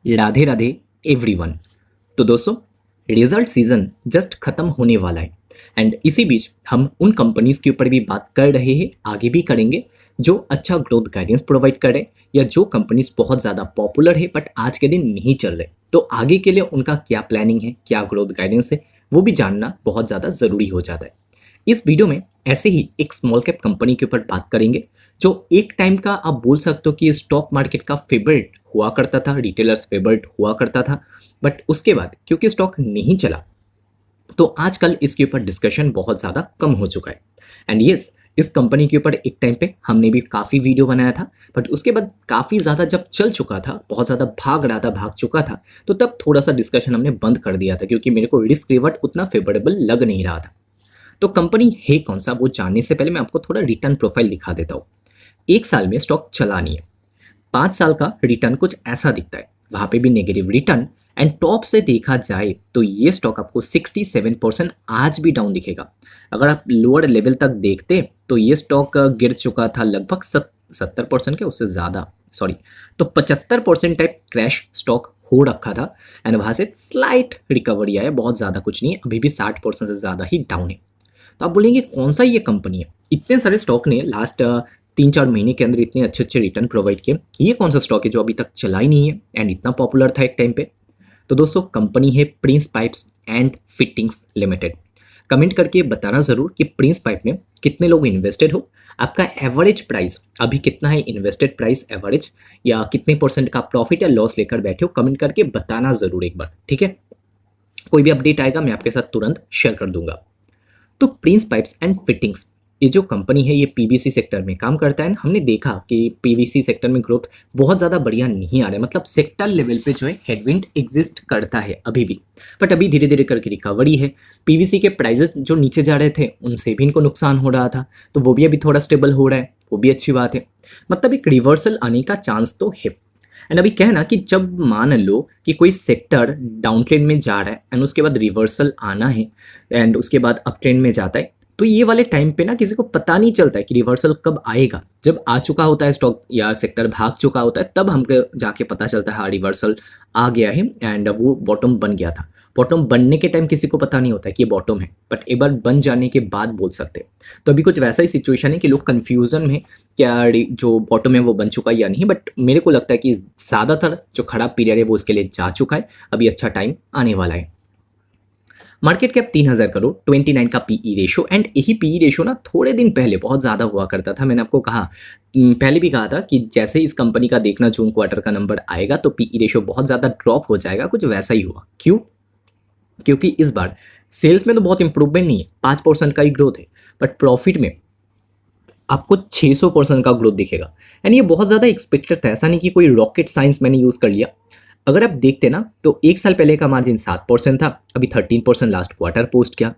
Radhe Radhe everyone. तो दोस्तों, result season just खत्म होने वाला है एंड इसी बीच हम उन कंपनीज के ऊपर भी बात कर रहे हैं, आगे भी करेंगे, जो अच्छा ग्रोथ गाइडेंस प्रोवाइड करे या जो कंपनीज बहुत ज़्यादा पॉपुलर है बट आज के दिन नहीं चल रहे। तो आगे के लिए उनका क्या प्लानिंग है, क्या ग्रोथ गाइडेंस है, वो भी जानना बहुत ज़्यादा ज़रूरी हो जाता है। इस वीडियो में ऐसे ही एक स्मॉल कैप कंपनी के ऊपर बात करेंगे जो एक टाइम का आप बोल सकते हो कि स्टॉक मार्केट का फेवरेट हुआ करता था, रिटेलर्स फेवरेट हुआ करता था। बट उसके बाद क्योंकि स्टॉक नहीं चला तो आजकल इसके ऊपर डिस्कशन बहुत ज़्यादा कम हो चुका है। एंड यस, इस कंपनी के ऊपर एक टाइम पे हमने भी काफ़ी वीडियो बनाया था, बट उसके बाद काफ़ी ज़्यादा जब चल चुका था, बहुत ज़्यादा भाग रहा था, भाग चुका था, तो तब थोड़ा सा डिस्कशन हमने बंद कर दिया था क्योंकि मेरे को रिस्क रिवर्ट उतना फेवरेबल लग नहीं रहा था। तो कंपनी है कौन सा, वो जानने से पहले मैं आपको थोड़ा रिटर्न प्रोफाइल दिखा देता हूँ। एक साल में स्टॉक चला नहीं है, 5 साल का रिटर्न कुछ ऐसा दिखता है, वहां पे भी नेगेटिव रिटर्न। एंड टॉप से देखा जाए तो ये स्टॉक आपको 67% आज भी डाउन दिखेगा। अगर आप लोअर लेवल तक देखते तो ये स्टॉक गिर चुका था लगभग 70% के उससे ज़्यादा, सॉरी, तो 75% टाइप क्रैश स्टॉक हो रखा था। एंड वहाँ से स्लाइट रिकवरी आया, बहुत ज़्यादा कुछ नहीं है, अभी भी 60% से ज़्यादा ही डाउन है। तो आप बोलेंगे कौन सा ये कंपनी है, इतने सारे स्टॉक ने लास्ट 3-4 महीने के अंदर इतने अच्छे अच्छे रिटर्न प्रोवाइड किए, ये कौन सा स्टॉक है जो अभी तक चला ही नहीं है एंड इतना पॉपुलर था एक टाइम पे। तो दोस्तों, कंपनी है Prince pipes and fittings limited. Comment करके बताना ज़रूर कि प्रिंस पाइप में कितने लोग इन्वेस्टेड हो, आपका एवरेज प्राइस अभी कितना है, इन्वेस्टेड प्राइस एवरेज, या कितने परसेंट का प्रॉफिट या लॉस लेकर बैठे हो, कमेंट करके बताना ज़रूर एक बार, ठीक है। कोई भी अपडेट आएगा मैं आपके साथ तुरंत शेयर कर दूंगा। तो प्रिंस पाइप्स एंड फिटिंग्स, ये जो कंपनी है ये पीवीसी सेक्टर में काम करता है। हमने देखा कि पीवीसी सेक्टर में ग्रोथ बहुत ज़्यादा बढ़िया नहीं आ रहा है, मतलब सेक्टर लेवल पे जो है हेडविंड एग्जिस्ट करता है अभी भी, बट अभी धीरे धीरे करके रिकवरी है। पीवीसी के प्राइजेस जो नीचे जा रहे थे उनसे भी इनको नुकसान हो रहा था, तो वो भी अभी थोड़ा स्टेबल हो रहा है, वो भी अच्छी बात है। मतलब एक रिवर्सल आने का चांस तो है। एंड अभी कहना कि जब मान लो कि कोई सेक्टर डाउन ट्रेंड में जा रहा है एंड उसके बाद रिवर्सल आना है एंड उसके बाद अप ट्रेंड में जाता है, तो ये वाले टाइम पे ना किसी को पता नहीं चलता है कि रिवर्सल कब आएगा। जब आ चुका होता है स्टॉक या सेक्टर भाग चुका होता है तब हमको जाके पता चलता है हाँ रिवर्सल आ गया है एंड वो बॉटम बन गया था। बॉटम बनने के टाइम किसी को पता नहीं होता है कि ये बॉटम है, बट एक बार बन जाने के बाद बोल सकते हैं। तो अभी कुछ वैसा ही सिचुएशन है कि लोग कन्फ्यूजन में, क्या जो बॉटम है वो बन चुका है या नहीं, बट मेरे को लगता है कि ज़्यादातर जो खराब पीरियड है वो उसके लिए जा चुका है, अभी अच्छा टाइम आने वाला है। मार्केट कैप 3000 करोड़, 29 का पीई रेशो। एंड यही पीई रेशो ना थोड़े दिन पहले बहुत ज़्यादा हुआ करता था। मैंने आपको कहा, पहले भी कहा था कि जैसे ही इस कंपनी का देखना जून क्वार्टर का नंबर आएगा तो पीई रेशो बहुत ज़्यादा ड्रॉप हो जाएगा। कुछ वैसा ही हुआ। क्यों? क्योंकि इस बार सेल्स में तो बहुत इंप्रूवमेंट नहीं है, 5% का ही ग्रोथ है, बट प्रॉफिट में आपको 600% का ग्रोथ दिखेगा। एंड ये बहुत ज़्यादा एक्सपेक्टेड था, ऐसा नहीं कि कोई रॉकेट साइंस मैंने यूज़ कर लिया। अगर आप देखते ना तो एक साल पहले का मार्जिन 7% था, अभी 13% लास्ट क्वार्टर पोस्ट किया।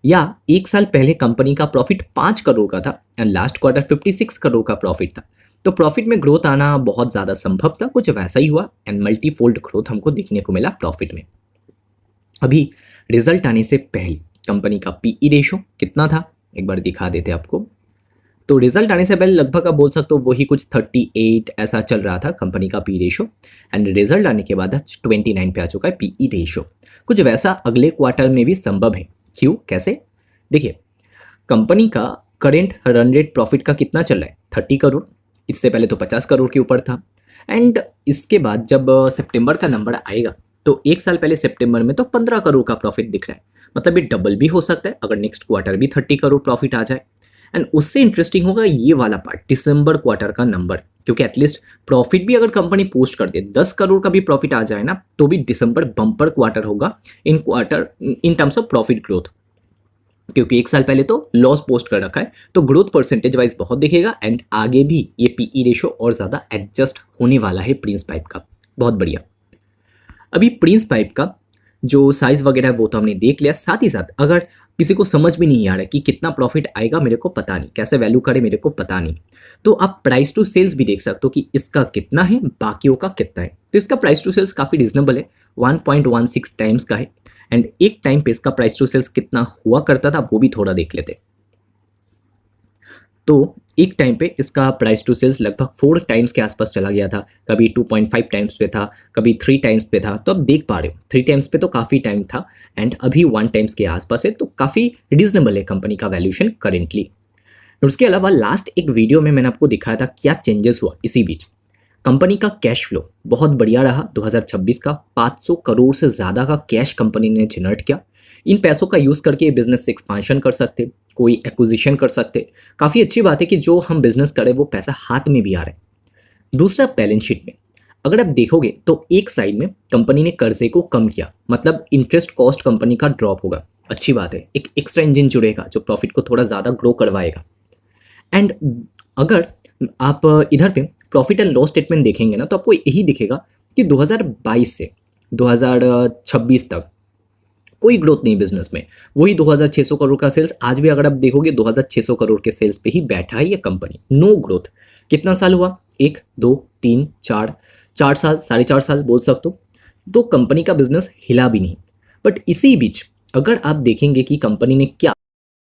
या एक साल पहले कंपनी का प्रॉफिट 5 करोड़ का था एंड लास्ट क्वार्टर 56 करोड़ का प्रॉफिट था। तो प्रॉफिट में ग्रोथ आना बहुत ज़्यादा संभव था, कुछ वैसा ही हुआ एंड मल्टीफोल्ड ग्रोथ हमको देखने को मिला प्रॉफिट में। अभी रिजल्ट आने से पहले कंपनी का पीई रेशो कितना था एक बार दिखा देते आपको। तो रिजल्ट आने से पहले लगभग आप बोल सकते हो वही कुछ 38 ऐसा चल रहा था कंपनी का पी रेशो। एंड रिजल्ट आने के बाद 29 पे आ चुका है पीई रेशो। कुछ वैसा अगले क्वार्टर में भी संभव है। क्यों, कैसे? देखिए, कंपनी का करेंट रन रेट प्रॉफिट का कितना चल रहा है, 30 करोड़। इससे पहले तो 50 करोड़ के ऊपर था। एंड इसके बाद जब सितंबर का नंबर आएगा तो एक साल पहले सितंबर में तो 15 करोड़ का प्रॉफिट दिख रहा है। मतलब ये डबल भी हो सकता है अगर नेक्स्ट क्वार्टर भी 30 करोड़ प्रॉफिट आ जाए। एंड उससे इंटरेस्टिंग होगा ये वाला पार्ट, दिसंबर क्वार्टर का नंबर, क्योंकि एटलीस्ट प्रॉफिट भी अगर कंपनी पोस्ट कर दे, 10 करोड़ का भी प्रॉफिट आ जाए ना, तो भी दिसंबर बम्पर क्वार्टर होगा in terms of profit growth. क्योंकि एक साल पहले तो लॉस पोस्ट कर रखा है, तो ग्रोथ परसेंटेज वाइज बहुत दिखेगा। एंड आगे भी ये पीई रेशो और ज़्यादा एडजस्ट होने वाला है प्रिंस पाइप का। बहुत बढ़िया। अभी प्रिंस पाइप का जो साइज वगैरह है वो तो हमने देख लिया। साथ ही साथ अगर किसी को समझ भी नहीं आ रहा है कि कितना प्रॉफिट आएगा, मेरे को पता नहीं कैसे वैल्यू करे, मेरे को पता नहीं, तो आप प्राइस टू सेल्स भी देख सकते हो कि इसका कितना है, बाकियों का कितना है। तो इसका प्राइस टू सेल्स काफ़ी रिजनेबल है, 1.16 टाइम्स का है। एंड एक टाइम पे इसका प्राइस टू सेल्स कितना हुआ करता था वो भी थोड़ा देख लेते। तो एक टाइम पे इसका प्राइस टू सेल्स लगभग 4 टाइम्स के आसपास चला गया था, कभी 2.5 टाइम्स पे था, कभी 3 टाइम्स पे था। तो आप देख पा रहे हो 3 टाइम्स पे तो काफ़ी टाइम था एंड अभी 1 टाइम्स के आसपास है, तो काफ़ी रिजनेबल है कंपनी का वैल्यूएशन करेंटली। उसके अलावा लास्ट एक वीडियो में मैंने आपको दिखाया था क्या चेंजेस हुआ इसी बीच। कंपनी का कैश फ्लो बहुत बढ़िया रहा 2026 का, 500 करोड़ से ज़्यादा का कैश कंपनी ने जनरेट किया। इन पैसों का यूज़ करके ये बिजनेस एक्सपांशन कर सकते, कोई एक्विजिशन कर सकते। काफ़ी अच्छी बात है कि जो हम बिजनेस करें वो पैसा हाथ में भी आ रहा है। दूसरा, बैलेंस शीट में अगर आप देखोगे तो एक साइड में कंपनी ने कर्जे को कम किया, मतलब इंटरेस्ट कॉस्ट कंपनी का ड्रॉप होगा, अच्छी बात है। एक एक्स्ट्रा इंजन जुड़ेगा जो प्रॉफिट को थोड़ा ज़्यादा ग्रो करवाएगा। एंड अगर आप इधर पे प्रॉफिट एंड लॉस स्टेटमेंट देखेंगे ना, तो आपको यही दिखेगा कि 2022 से 2026 तक कोई ग्रोथ नहीं बिजनेस में। वही 2600 करोड़ का सेल्स आज भी अगर आप देखोगे 2600 करोड़ के सेल्स पे ही बैठा है ये कंपनी, नो ग्रोथ। कितना साल हुआ? 1 2 3 4 4 साल, 4.5 साल बोल सकते हो। तो कंपनी का बिजनेस हिला भी नहीं। बट इसी बीच अगर आप देखेंगे कि कंपनी ने क्या,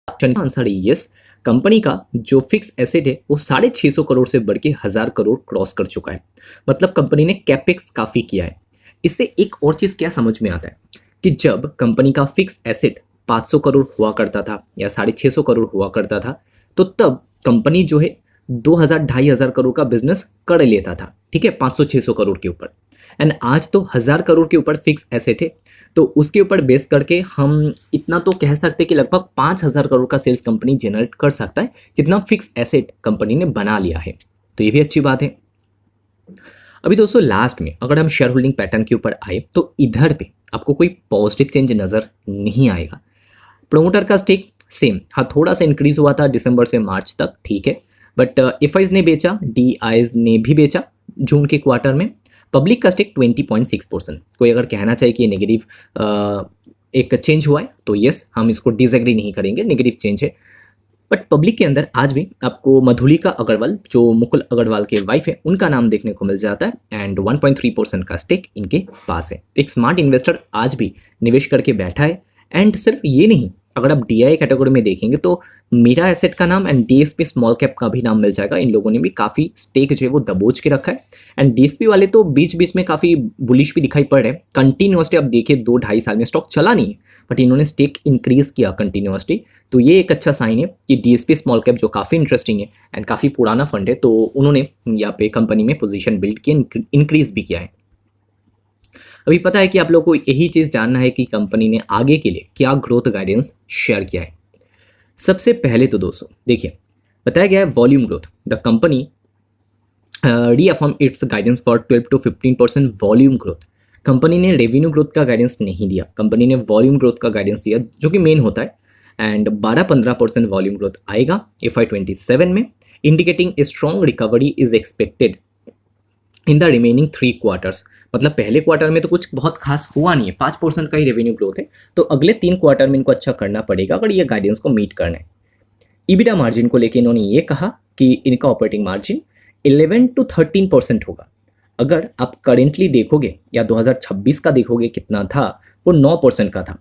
आंसर है यस। कंपनी का जो फिक्स एसेट है वो 650 करोड़ से बढ़ के 1000 करोड़ क्रॉस कर चुका है। मतलब कंपनी ने कैपेक्स काफ़ी किया है। इससे एक और चीज़ क्या समझ में आता है कि जब कंपनी का फिक्स एसेट 500 करोड़ हुआ करता था या 650 करोड़ हुआ करता था, तो तब कंपनी जो है 2000-2500 करोड़ का बिजनेस कर लेता था, ठीक है, 500-600 करोड़ के ऊपर। एंड आज तो 1000 करोड़ के ऊपर फिक्स एसेट है, तो उसके ऊपर बेस करके हम इतना तो कह सकते हैं कि लगभग 5000 करोड़ का सेल्स कंपनी जनरेट कर सकता है, जितना फिक्स एसेट कंपनी ने बना लिया है। तो ये भी अच्छी बात है। अभी दोस्तों लास्ट में अगर हम शेयर होल्डिंग पैटर्न के ऊपर आए तो इधर पे आपको कोई पॉजिटिव चेंज नज़र नहीं आएगा। प्रोमोटर का स्टेक सेम, हाँ थोड़ा सा इंक्रीज हुआ था दिसंबर से मार्च तक, ठीक है। बट एफ आईज ने बेचा, डी आईज ने भी बेचा जून के क्वार्टर में। पब्लिक का स्टेक 20.6%। कोई अगर कहना चाहे कि ये नेगेटिव एक चेंज हुआ है तो यस, हम इसको डिसएग्री नहीं करेंगे, नेगेटिव चेंज है। बट पब्लिक के अंदर आज भी आपको मधुलिका अग्रवाल, जो मुकुल अग्रवाल के वाइफ है, उनका नाम देखने को मिल जाता है एंड 1.3% का स्टेक इनके पास है। तो एक स्मार्ट इन्वेस्टर आज भी निवेश करके बैठा है। एंड सिर्फ ये नहीं, अगर आप डीआई कैटेगरी में देखेंगे तो मेरा एसेट का नाम एंड डीएसपी स्मॉल कैप का भी नाम मिल जाएगा। इन लोगों ने भी काफ़ी स्टेक जो है वो दबोच के रखा है। एंड डीएसपी वाले तो बीच बीच में काफ़ी बुलिश भी दिखाई पड़ रहे हैं। कंटिन्यूसली आप देखिए 2-2.5 साल में स्टॉक चला नहीं है, बट इन्होंने स्टेक इंक्रीज किया कंटिन्यूसली। तो ये एक अच्छा साइन है कि डीएसपी स्मॉल कैप जो काफ़ी इंटरेस्टिंग है एंड काफ़ी पुराना फंड है, तो उन्होंने यहाँ पे कंपनी में पोजीशन बिल्ड किया, इंक्रीज भी किया है। अभी पता है कि आप लोग को यही चीज़ जानना है कि कंपनी ने आगे के लिए क्या ग्रोथ गाइडेंस शेयर किया है। सबसे पहले तो दोस्तों देखिए, बताया गया है volume growth. The company reaffirm it's guidance for 12-15% volume growth. Company ने रेवेन्यू ग्रोथ का गाइडेंस नहीं दिया, कंपनी ने वॉल्यूम ग्रोथ का गाइडेंस दिया, जो कि मेन होता है। एंड 12-15% वॉल्यूम ग्रोथ आएगा FY27 में, indicating a strong recovery is expected in the remaining 3 quarters. मतलब पहले क्वार्टर में तो कुछ बहुत खास हुआ नहीं है, 5% का ही रेवेन्यू ग्रोथ है, तो अगले 3 क्वार्टर में इनको अच्छा करना पड़ेगा अगर ये गाइडेंस को मीट करना है। ईबिटा मार्जिन को लेकर इन्होंने ये कहा कि इनका ऑपरेटिंग मार्जिन 11-13% होगा। अगर आप करेंटली देखोगे या 2026 का देखोगे कितना था, वो 9% का था।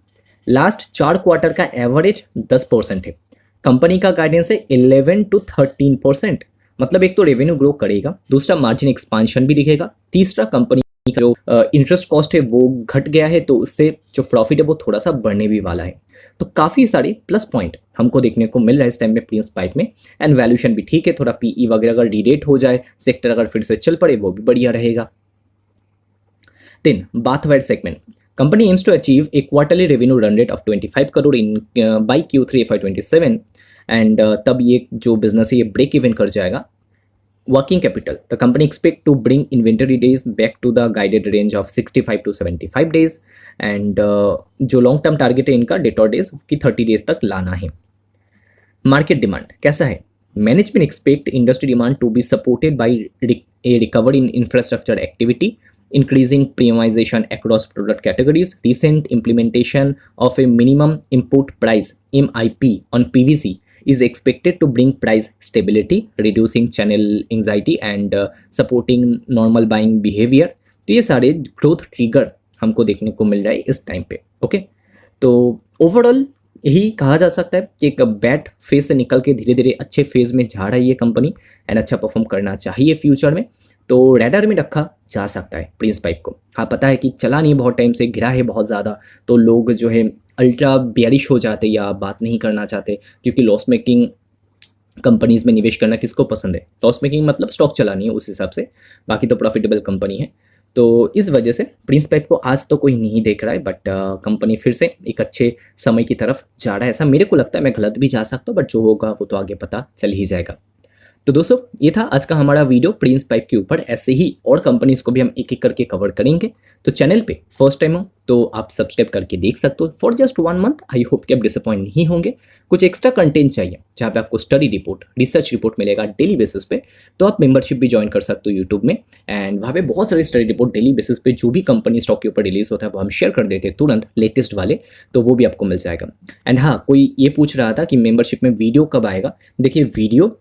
लास्ट 4 क्वार्टर का एवरेज 10% है। कंपनी का गाइडेंस है 11-13%। मतलब एक तो रेवेन्यू ग्रो करेगा, दूसरा मार्जिन एक्सपांशन भी दिखेगा, तीसरा कंपनी का जो इंटरेस्ट कॉस्ट है वो घट गया है, तो उससे जो प्रॉफिट है वो थोड़ा सा बढ़ने भी वाला है। तो काफ़ी सारे प्लस पॉइंट हमको देखने को मिल रहा है इस टाइम में प्रिंस पाइप में। एंड वैल्यूएशन भी ठीक है, थोड़ा पीई वगैरह अगर रीरेट हो जाए, सेक्टर अगर फिर से चल पड़े, वो भी बढ़िया रहेगा। Then bathware segment, company aims to achieve a quarterly revenue run rate of 25 crore in by Q3 FY27 and तब ये जो बिजनेस है ये ब्रेक इवन कर जाएगा। Working capital, the company expect to bring inventory days back to the guided range of 65 to 75 days and जो long term target है इनका डेटोर डेज की 30 डेज तक लाना है। मार्केट डिमांड कैसा है? Management expect industry demand to be supported by a recovery in infrastructure activity, increasing premiumization across product categories, recent implementation of a minimum import price MIP on PVC is expected to bring price stability, reducing channel anxiety and supporting normal buying behavior। तो ये सारे growth trigger हमको देखने को मिल रहा है इस time पे। ओके, तो ओवरऑल यही कहा जा सकता है कि एक बैड फेज से निकल के धीरे धीरे अच्छे फेज में जा रही है कंपनी एंड अच्छा परफॉर्म करना चाहिए फ्यूचर में। तो रेडर में रखा जा सकता है प्रिंस पाइप को। हाँ पता है कि चला नहीं बहुत टाइम से, गिरा है बहुत ज़्यादा, तो लोग जो है अल्ट्रा बेयरिश हो जाते या बात नहीं करना चाहते, क्योंकि लॉस मेकिंग कंपनीज़ में निवेश करना किसको पसंद है? लॉस मेकिंग मतलब स्टॉक चलानी है उस हिसाब से, बाकी तो प्रॉफिटेबल कंपनी है। तो इस वजह से प्रिंस पाइप को आज तो कोई नहीं देख रहा है, बट कंपनी फिर से एक अच्छे समय की तरफ जा रहा है, ऐसा मेरे को लगता है। मैं गलत भी जा सकता हूँ, बट जो होगा वो तो आगे पता चल ही जाएगा। तो दोस्तों ये था आज का हमारा वीडियो प्रिंस पाइप के ऊपर। ऐसे ही और कंपनीज को भी हम एक एक करके कवर करेंगे। तो चैनल पे फर्स्ट टाइम हो तो आप सब्सक्राइब करके देख सकते हो for just 1 month. I hope कि आप डिसअपॉइंट नहीं होंगे। कुछ एक्स्ट्रा कंटेंट चाहिए जहाँ पे आपको स्टडी रिपोर्ट, रिसर्च रिपोर्ट मिलेगा डेली बेसिस पे, तो आप मेंबरशिप भी ज्वाइन कर सकते हो यूट्यूब में। एंड वहाँ पे बहुत सारे स्टडी रिपोर्ट डेली बेसिस पे जो भी कंपनी स्टॉक के ऊपर रिलीज होता है वो हम शेयर कर देते हैं तुरंत, लेटेस्ट वाले, तो वो भी आपको मिल जाएगा। एंड हाँ, कोई ये पूछ रहा था कि मेंबरशिप में वीडियो कब आएगा। देखिए वीडियो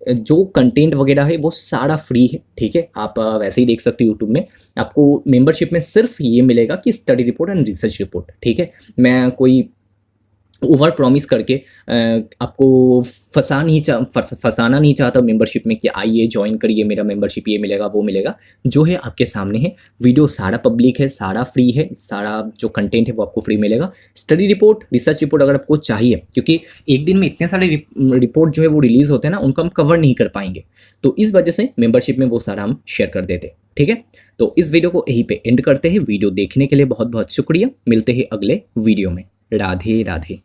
जो कंटेंट वगैरह है वो सारा फ्री है, ठीक है। आप वैसे ही देख सकते हो यूट्यूब में। आपको मेंबरशिप में सिर्फ ये मिलेगा कि study report and research report, ठीक है। मैं कोई ओवर प्रॉमिस करके आपको फंसाना नहीं चाहता मेंबरशिप में कि आइए ज्वाइन करिए मेरा मेंबरशिप, ये मिलेगा वो मिलेगा। जो है आपके सामने है, वीडियो सारा पब्लिक है, सारा फ्री है, सारा जो कंटेंट है वो आपको फ्री मिलेगा। स्टडी रिपोर्ट, रिसर्च रिपोर्ट अगर आपको चाहिए, क्योंकि एक दिन में इतने सारे रिपोर्ट जो है वो रिलीज होते हैं ना, उनको हम कवर नहीं कर पाएंगे, तो इस वजह से मेंबरशिप में वो सारा हम शेयर कर देते हैं, ठीक है। तो इस वीडियो को यहीं पे एंड करते हैं। वीडियो देखने के लिए बहुत बहुत शुक्रिया। मिलते हैं अगले वीडियो में। राधे राधे।